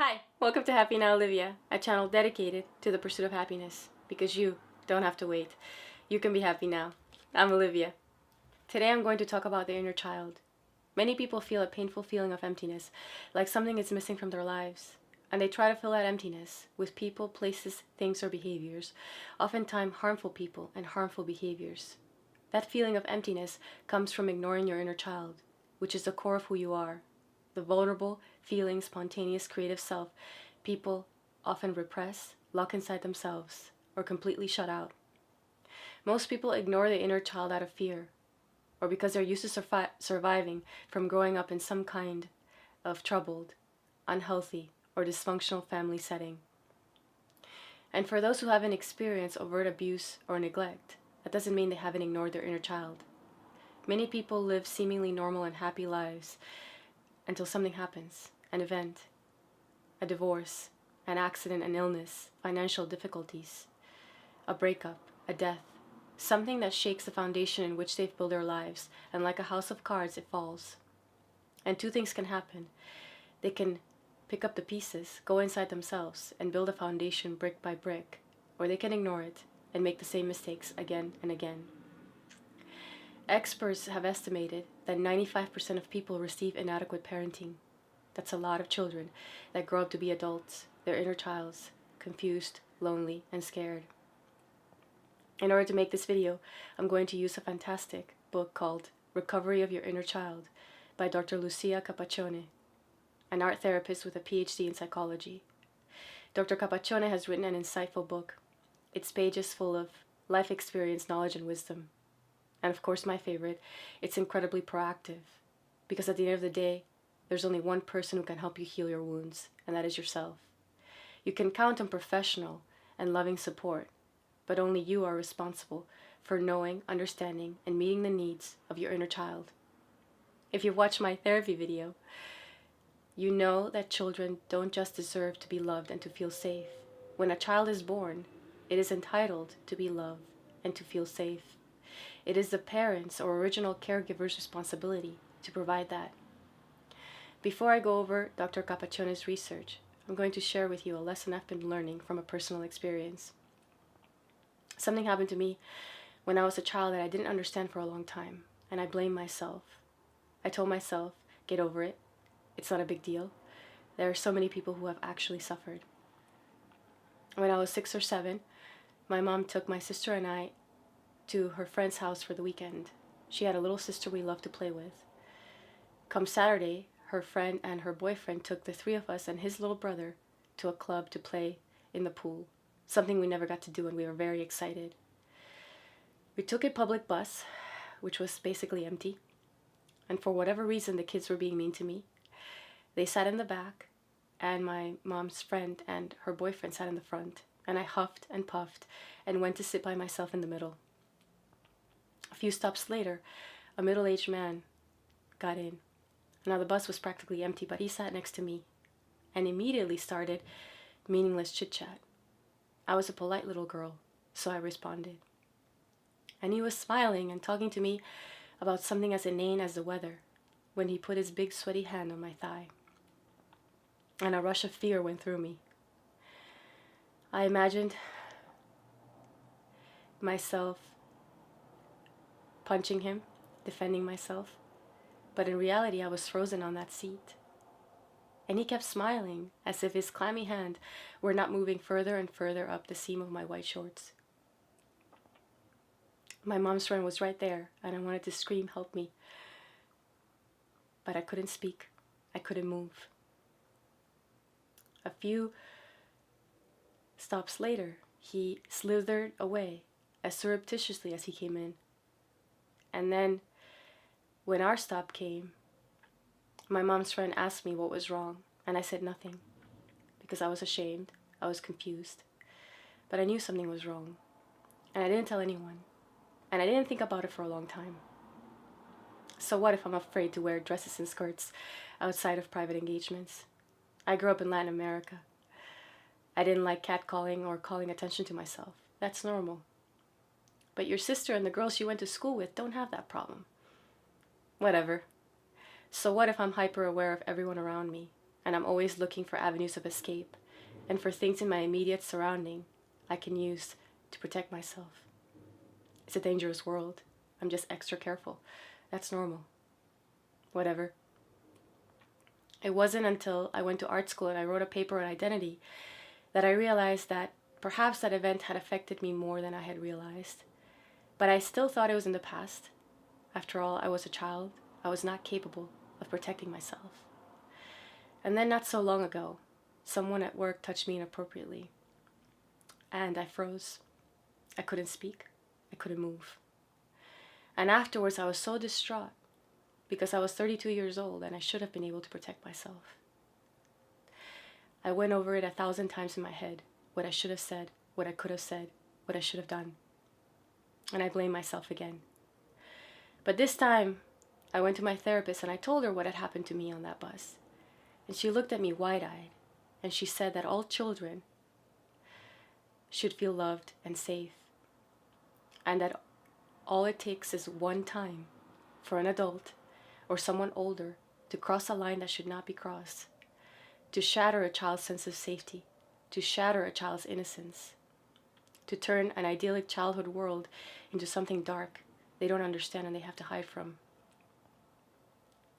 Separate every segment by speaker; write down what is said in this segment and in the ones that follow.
Speaker 1: Hi, welcome to Happy Now Olivia, a channel dedicated to the pursuit of happiness, because you don't have to wait. You can be happy now. I'm Olivia. Today I'm going to talk about the inner child. Many people feel a painful feeling of emptiness, like something is missing from their lives, and they try to fill that emptiness with people, places, things, or behaviors, oftentimes harmful people and harmful behaviors. That feeling of emptiness comes from ignoring your inner child, which is the core of who you are. The vulnerable, feeling, spontaneous, creative self people often repress, lock inside themselves, or completely shut out. Most people ignore the inner child out of fear, or because they're used to surviving from growing up in some kind of troubled, unhealthy, or dysfunctional family setting. And for those who haven't experienced overt abuse or neglect, that doesn't mean they haven't ignored their inner child. Many people live seemingly normal and happy lives until something happens, an event, a divorce, an accident, an illness, financial difficulties, a breakup, a death, something that shakes the foundation in which they've built their lives, and like a house of cards, it falls. And two things can happen. They can pick up the pieces, go inside themselves, and build a foundation brick by brick, or they can ignore it and make the same mistakes again and again. Experts have estimated that 95% of people receive inadequate parenting. That's a lot of children that grow up to be adults, their inner childs, confused, lonely, and scared. In order to make this video, I'm going to use a fantastic book called Recovery of Your Inner Child by Dr. Lucia Capaccione, an art therapist with a PhD in psychology. Dr. Capaccione has written an insightful book. Its pages full of life experience, knowledge, and wisdom. And of course, my favorite, it's incredibly proactive, because at the end of the day, there's only one person who can help you heal your wounds, and that is yourself. You can count on professional and loving support, but only you are responsible for knowing, understanding, and meeting the needs of your inner child. If you've watched my therapy video, you know that children don't just deserve to be loved and to feel safe. When a child is born, it is entitled to be loved and to feel safe. It is the parents' or original caregiver's responsibility to provide that. Before I go over Dr. Capaccione's research, I'm going to share with you a lesson I've been learning from a personal experience. Something happened to me when I was a child that I didn't understand for a long time, and I blamed myself. I told myself, get over it. It's not a big deal. There are so many people who have actually suffered. When I was 6 or 7, my mom took my sister and I to her friend's house for the weekend. She had a little sister we loved to play with. Come Saturday, her friend and her boyfriend took the three of us and his little brother to a club to play in the pool, something we never got to do, and we were very excited. We took a public bus, which was basically empty, and for whatever reason the kids were being mean to me. They sat in the back, and my mom's friend and her boyfriend sat in the front, and I huffed and puffed and went to sit by myself in the middle. A few stops later, a middle-aged man got in. Now the bus was practically empty, but he sat next to me and immediately started meaningless chit-chat. I was a polite little girl, so I responded. And he was smiling and talking to me about something as inane as the weather when he put his big sweaty hand on my thigh. And a rush of fear went through me. I imagined myself punching him, defending myself, but in reality I was frozen on that seat. And he kept smiling as if his clammy hand were not moving further and further up the seam of my white shorts. My mom's friend was right there, and I wanted to scream, help me. But I couldn't speak. I couldn't move. A few stops later, he slithered away as surreptitiously as he came in. And then, when our stop came, my mom's friend asked me what was wrong, and I said nothing, because I was ashamed, I was confused, but I knew something was wrong, and I didn't tell anyone, and I didn't think about it for a long time. So what if I'm afraid to wear dresses and skirts outside of private engagements? I grew up in Latin America. I didn't like catcalling or calling attention to myself. That's normal. But your sister and the girls you went to school with don't have that problem. Whatever. So what if I'm hyper aware of everyone around me? and I'm always looking for avenues of escape and for things in my immediate surrounding I can use to protect myself. It's a dangerous world. I'm just extra careful. That's normal. Whatever. It wasn't until I went to art school and I wrote a paper on identity that I realized that perhaps that event had affected me more than I had realized. But I still thought it was in the past. After all, I was a child. I was not capable of protecting myself. And then not so long ago, someone at work touched me inappropriately. And I froze. I couldn't speak. I couldn't move. And afterwards, I was so distraught because I was 32 years old and I should have been able to protect myself. I went over it 1,000 times in my head, what I should have said, what I could have said, what I should have done. And I blamed myself again. But this time, I went to my therapist and I told her what had happened to me on that bus. And she looked at me wide-eyed and she said that all children should feel loved and safe. And that all it takes is one time for an adult or someone older to cross a line that should not be crossed, to shatter a child's sense of safety, to shatter a child's innocence, to turn an idyllic childhood world into something dark they don't understand and they have to hide from.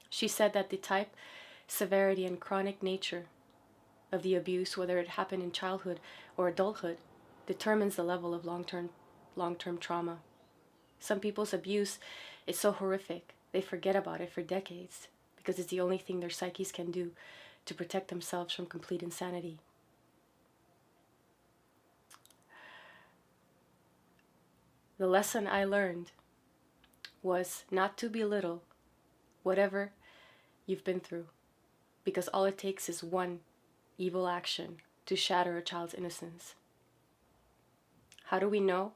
Speaker 1: She said that the type, severity, and chronic nature of the abuse, whether it happened in childhood or adulthood, determines the level of long-term trauma. Some people's abuse is so horrific, they forget about it for decades because it's the only thing their psyches can do to protect themselves from complete insanity. The lesson I learned was not to belittle whatever you've been through, because all it takes is one evil action to shatter a child's innocence. How do we know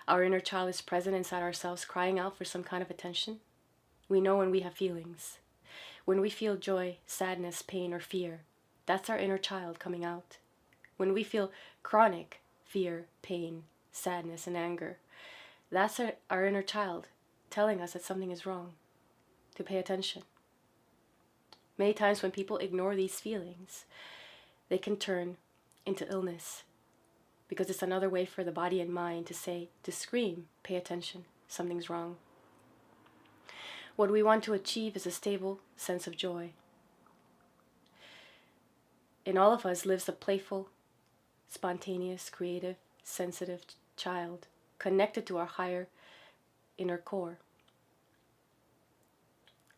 Speaker 1: our inner child is present inside ourselves, crying out for some kind of attention? We know when we have feelings. When we feel joy, sadness, pain, or fear, that's our inner child coming out. When we feel chronic fear, pain, sadness, and anger, that's our inner child telling us that something is wrong, to pay attention. Many times when people ignore these feelings, they can turn into illness, because it's another way for the body and mind to scream, pay attention, something's wrong. What we want to achieve is a stable sense of joy. In all of us lives a playful, spontaneous, creative, sensitive child, connected to our higher inner core.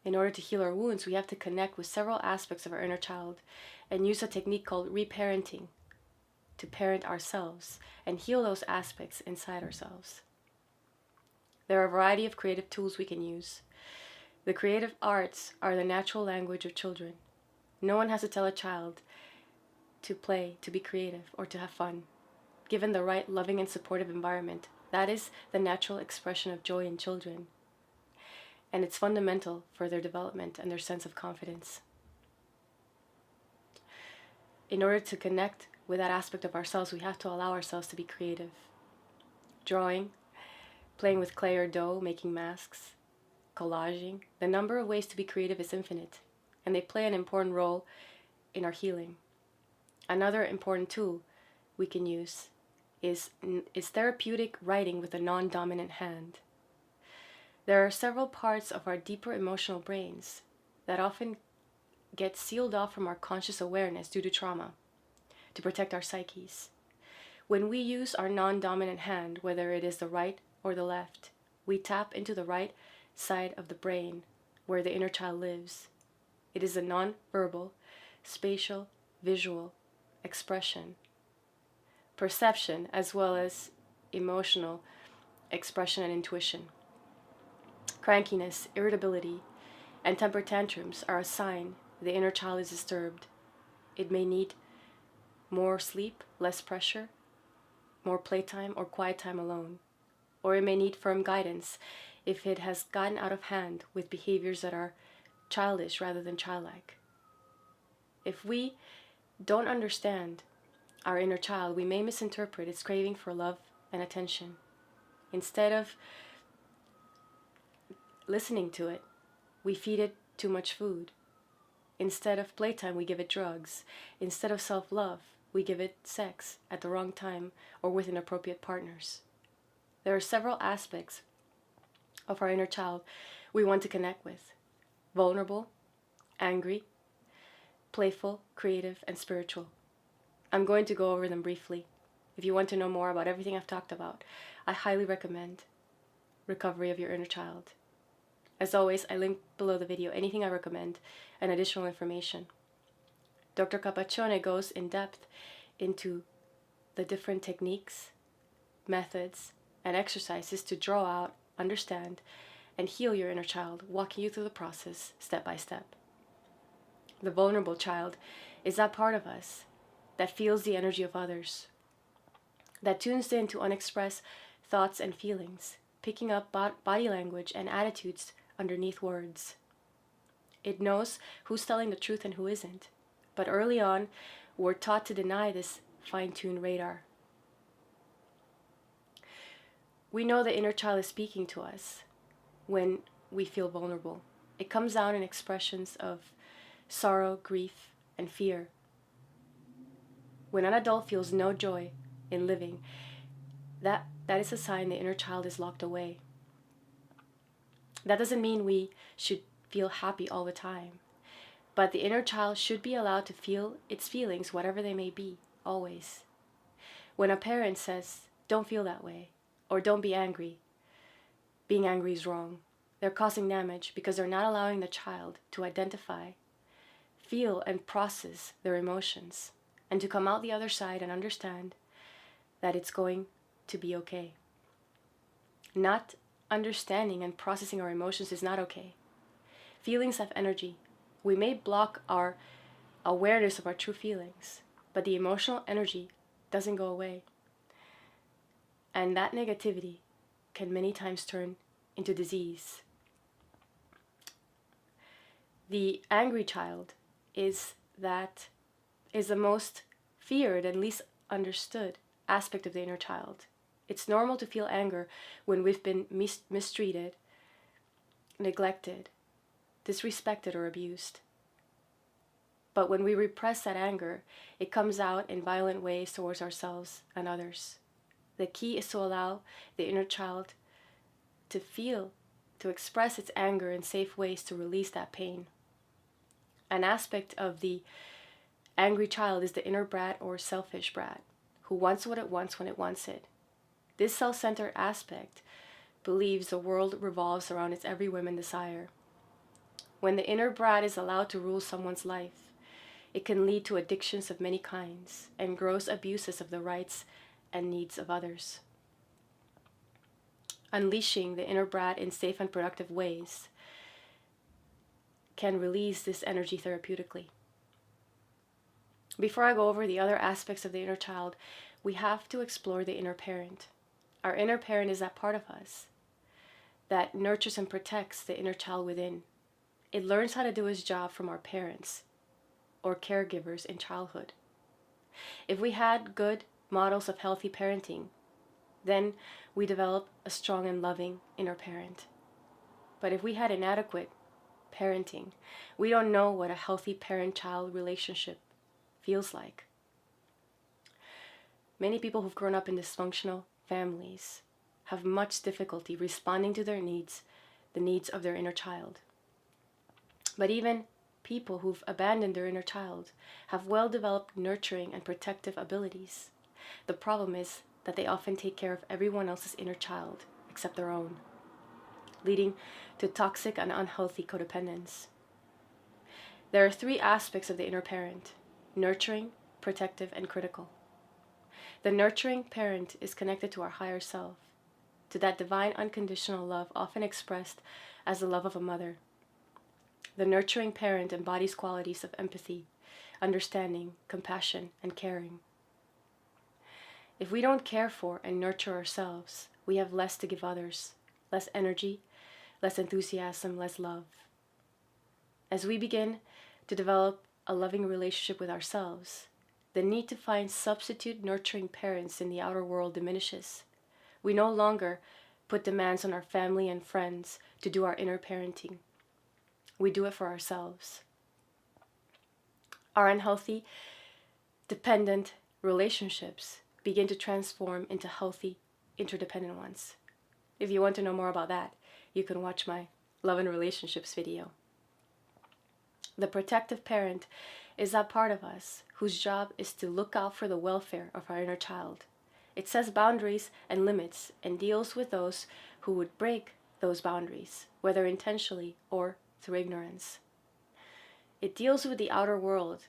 Speaker 1: In order to heal our wounds, we have to connect with several aspects of our inner child and use a technique called reparenting to parent ourselves and heal those aspects inside ourselves. There are a variety of creative tools we can use. The creative arts are the natural language of children. No one has to tell a child to play, to be creative, or to have fun. Given the right loving and supportive environment, that is the natural expression of joy in children. And it's fundamental for their development and their sense of confidence. In order to connect with that aspect of ourselves, we have to allow ourselves to be creative. Drawing, playing with clay or dough, making masks, collaging. The number of ways to be creative is infinite, and they play an important role in our healing. Another important tool we can use is therapeutic writing with a non-dominant hand. There are several parts of our deeper emotional brains that often get sealed off from our conscious awareness due to trauma, to protect our psyches. When we use our non-dominant hand, whether it is the right or the left, we tap into the right side of the brain where the inner child lives. It is a non-verbal, spatial, visual expression, perception, as well as emotional expression and intuition. Crankiness, irritability, and temper tantrums are a sign the inner child is disturbed. It may need more sleep, less pressure, more playtime or quiet time alone. Or it may need firm guidance if it has gotten out of hand with behaviors that are childish rather than childlike. If we don't understand our inner child, we may misinterpret its craving for love and attention. Instead of listening to it, we feed it too much food. Instead of playtime, we give it drugs. Instead of self-love, we give it sex at the wrong time or with inappropriate partners. There are several aspects of our inner child we want to connect with: vulnerable, angry, playful, creative, and spiritual. I'm going to go over them briefly. If you want to know more about everything I've talked about, I highly recommend Recovery of Your Inner Child. As always, I link below the video anything I recommend and additional information. Dr. Capaccione goes in depth into the different techniques, methods, and exercises to draw out, understand, and heal your inner child, walking you through the process step by step. The vulnerable child is that part of us that feels the energy of others, that tunes in to unexpressed thoughts and feelings, picking up body language and attitudes underneath words. It knows who's telling the truth and who isn't, but early on, we're taught to deny this fine-tuned radar. We know the inner child is speaking to us when we feel vulnerable. It comes out in expressions of sorrow, grief, and fear. When an adult feels no joy in living, that is a sign the inner child is locked away. That doesn't mean we should feel happy all the time, but the inner child should be allowed to feel its feelings, whatever they may be, always. When a parent says, "Don't feel that way," or "Don't be angry," being angry is wrong. They're causing damage because they're not allowing the child to identify, feel, and process their emotions, and to come out the other side and understand that it's going to be okay. Not understanding and processing our emotions is not okay. Feelings have energy. We may block our awareness of our true feelings, but the emotional energy doesn't go away. And that negativity can many times turn into disease. The angry child is the most feared and least understood aspect of the inner child. It's normal to feel anger when we've been mistreated, neglected, disrespected, or abused. But when we repress that anger, it comes out in violent ways towards ourselves and others. The key is to allow the inner child to feel, to express its anger in safe ways to release that pain. An aspect of the angry child is the inner brat or selfish brat, who wants what it wants when it wants it. This self-centered aspect believes the world revolves around its every whim and desire. When the inner brat is allowed to rule someone's life, it can lead to addictions of many kinds and gross abuses of the rights and needs of others. Unleashing the inner brat in safe and productive ways can release this energy therapeutically. Before I go over the other aspects of the inner child, we have to explore the inner parent. Our inner parent is that part of us that nurtures and protects the inner child within. It learns how to do its job from our parents or caregivers in childhood. If we had good models of healthy parenting, then we develop a strong and loving inner parent. But if we had inadequate parenting, we don't know what a healthy parent-child relationship feels like. Many people who've grown up in dysfunctional families have much difficulty responding to their needs, the needs of their inner child. But even people who've abandoned their inner child have well-developed nurturing and protective abilities. The problem is that they often take care of everyone else's inner child except their own, leading to toxic and unhealthy codependence. There are three aspects of the inner parent: nurturing, protective, and critical. The nurturing parent is connected to our higher self, to that divine unconditional love often expressed as the love of a mother. The nurturing parent embodies qualities of empathy, understanding, compassion, and caring. If we don't care for and nurture ourselves, we have less to give others, less energy, less enthusiasm, less love. As we begin to develop a loving relationship with ourselves, the need to find substitute nurturing parents in the outer world diminishes. We no longer put demands on our family and friends to do our inner parenting. We do it for ourselves. Our unhealthy, dependent relationships begin to transform into healthy, interdependent ones. If you want to know more about that, you can watch my love and relationships video. The protective parent is that part of us whose job is to look out for the welfare of our inner child. It sets boundaries and limits and deals with those who would break those boundaries, whether intentionally or through ignorance. It deals with the outer world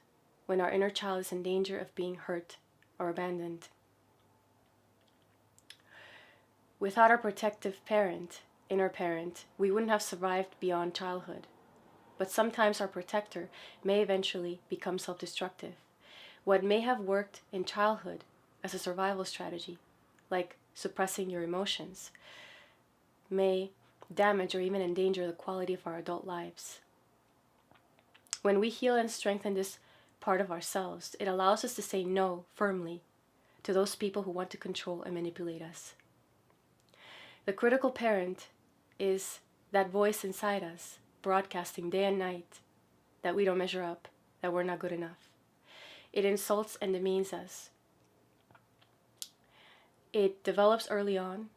Speaker 1: when our inner child is in danger of being hurt or abandoned. Without our protective parent, inner parent, we wouldn't have survived beyond childhood. But sometimes our protector may eventually become self-destructive. What may have worked in childhood as a survival strategy, like suppressing your emotions, may damage or even endanger the quality of our adult lives. When we heal and strengthen this part of ourselves, it allows us to say no firmly to those people who want to control and manipulate us. The critical parent is that voice inside us, broadcasting day and night that we don't measure up, that we're not good enough. It insults and demeans us. It develops early on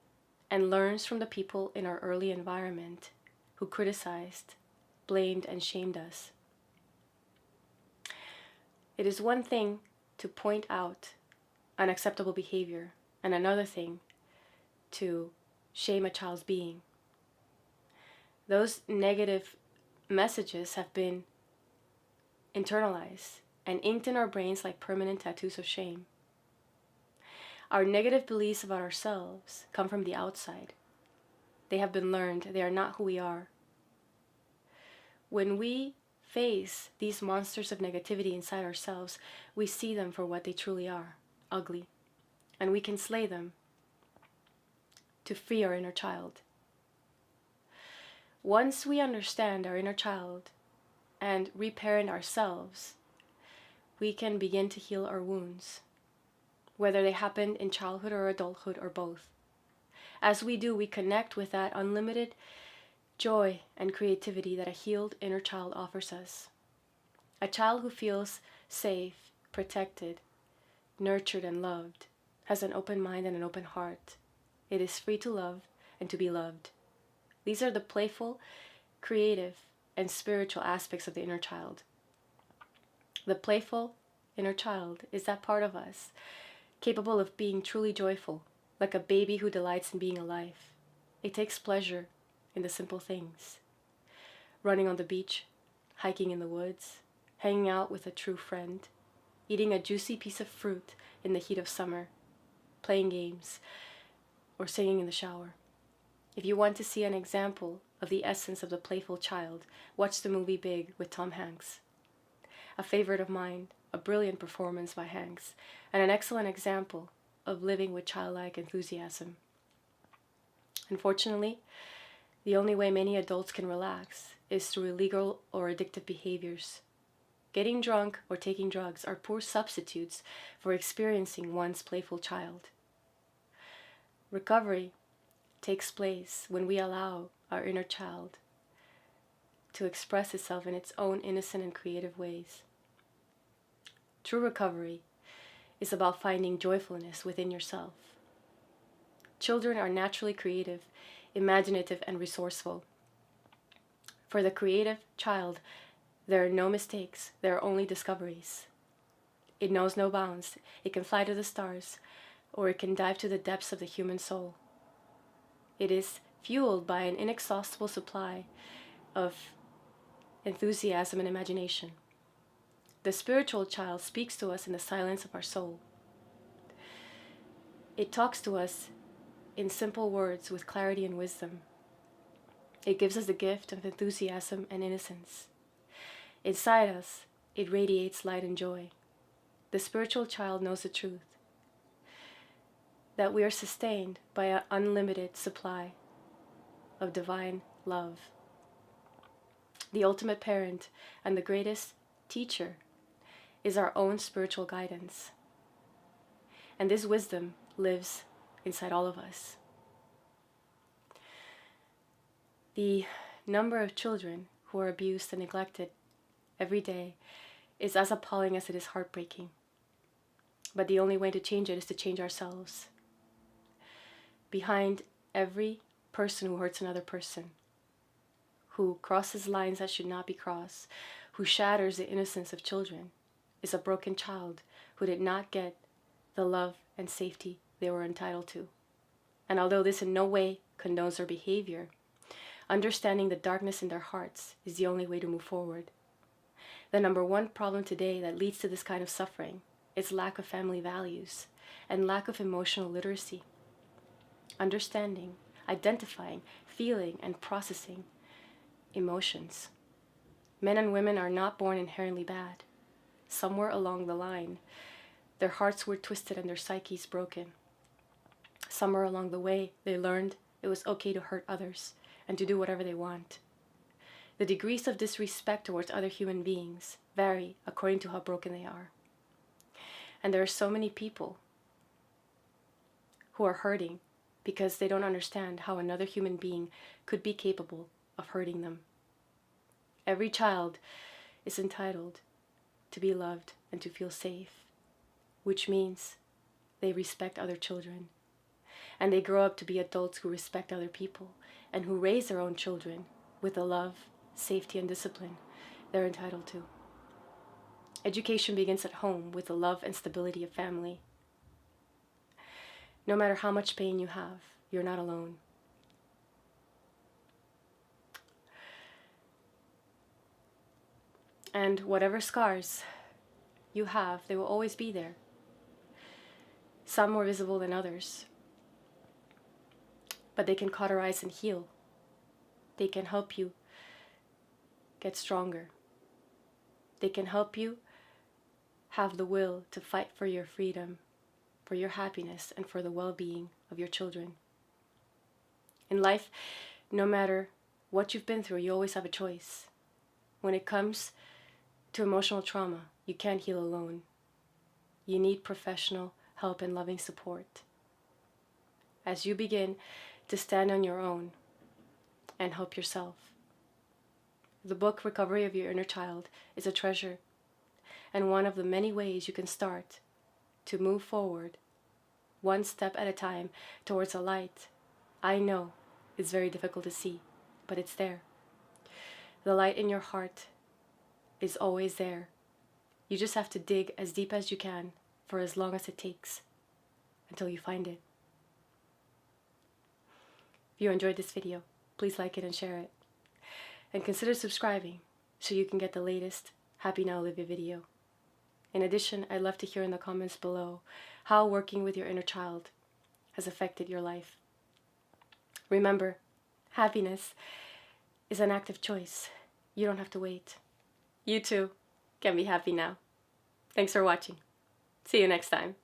Speaker 1: and learns from the people in our early environment who criticized, blamed, and shamed us. It is one thing to point out unacceptable behavior and another thing to shame a child's being. Those negative messages have been internalized and inked in our brains like permanent tattoos of shame. Our negative beliefs about ourselves come from the outside. They have been learned. They are not who we are. When we face these monsters of negativity inside ourselves, we see them for what they truly are, ugly, and we can slay them to free our inner child. Once we understand our inner child and reparent ourselves, we can begin to heal our wounds, whether they happened in childhood or adulthood or both. As we do, we connect with that unlimited joy and creativity that a healed inner child offers us. A child who feels safe, protected, nurtured, and loved has an open mind and an open heart. It is free to love and to be loved. These are the playful, creative, and spiritual aspects of the inner child. The playful inner child is that part of us capable of being truly joyful, like a baby who delights in being alive. It takes pleasure in the simple things. Running on the beach, hiking in the woods, hanging out with a true friend, eating a juicy piece of fruit in the heat of summer, playing games, or singing in the shower. If you want to see an example of the essence of the playful child, watch the movie Big with Tom Hanks. A favorite of mine, a brilliant performance by Hanks, and an excellent example of living with childlike enthusiasm. Unfortunately, the only way many adults can relax is through illegal or addictive behaviors. Getting drunk or taking drugs are poor substitutes for experiencing one's playful child. Recovery takes place when we allow our inner child to express itself in its own innocent and creative ways. True recovery is about finding joyfulness within yourself. Children are naturally creative, imaginative, and resourceful. For the creative child, there are no mistakes, there are only discoveries. It knows no bounds. It can fly to the stars, or it can dive to the depths of the human soul. It is fueled by an inexhaustible supply of enthusiasm and imagination. The spiritual child speaks to us in the silence of our soul. It talks to us in simple words with clarity and wisdom. It gives us the gift of enthusiasm and innocence. Inside us, it radiates light and joy. The spiritual child knows the truth, that we are sustained by an unlimited supply of divine love. The ultimate parent and the greatest teacher is our own spiritual guidance. And this wisdom lives inside all of us. The number of children who are abused and neglected every day is as appalling as it is heartbreaking. But the only way to change it is to change ourselves. Behind every person who hurts another person, who crosses lines that should not be crossed, who shatters the innocence of children, is a broken child who did not get the love and safety they were entitled to. And although this in no way condones their behavior, understanding the darkness in their hearts is the only way to move forward. The number one problem today that leads to this kind of suffering is lack of family values and lack of emotional literacy. Understanding, identifying, feeling, and processing emotions. Men and women are not born inherently bad. Somewhere along the line, their hearts were twisted and their psyches broken. Somewhere along the way, they learned it was okay to hurt others and to do whatever they want. The degrees of disrespect towards other human beings vary according to how broken they are. And there are so many people who are hurting because they don't understand how another human being could be capable of hurting them. Every child is entitled to be loved and to feel safe, which means they respect other children. And they grow up to be adults who respect other people and who raise their own children with the love, safety, and discipline they're entitled to. Education begins at home with the love and stability of family. No matter how much pain you have, you're not alone. And whatever scars you have, they will always be there. Some more visible than others. But they can cauterize and heal. They can help you get stronger. They can help you have the will to fight for your freedom, for your happiness, and for the well-being of your children. In life, no matter what you've been through, you always have a choice. When it comes to emotional trauma, you can't heal alone. You need professional help and loving support. As you begin to stand on your own and help yourself. The book Recovery of Your Inner Child is a treasure and one of the many ways you can start to move forward one step at a time towards a light. I know it's very difficult to see, but it's there. The light in your heart is always there. You just have to dig as deep as you can for as long as it takes until you find it. If you enjoyed this video, please like it and share it. And consider subscribing so you can get the latest Happy Now Olivia video. In addition, I'd love to hear in the comments below how working with your inner child has affected your life. Remember, happiness is an active choice. You don't have to wait. You too can be happy now. Thanks for watching. See you next time.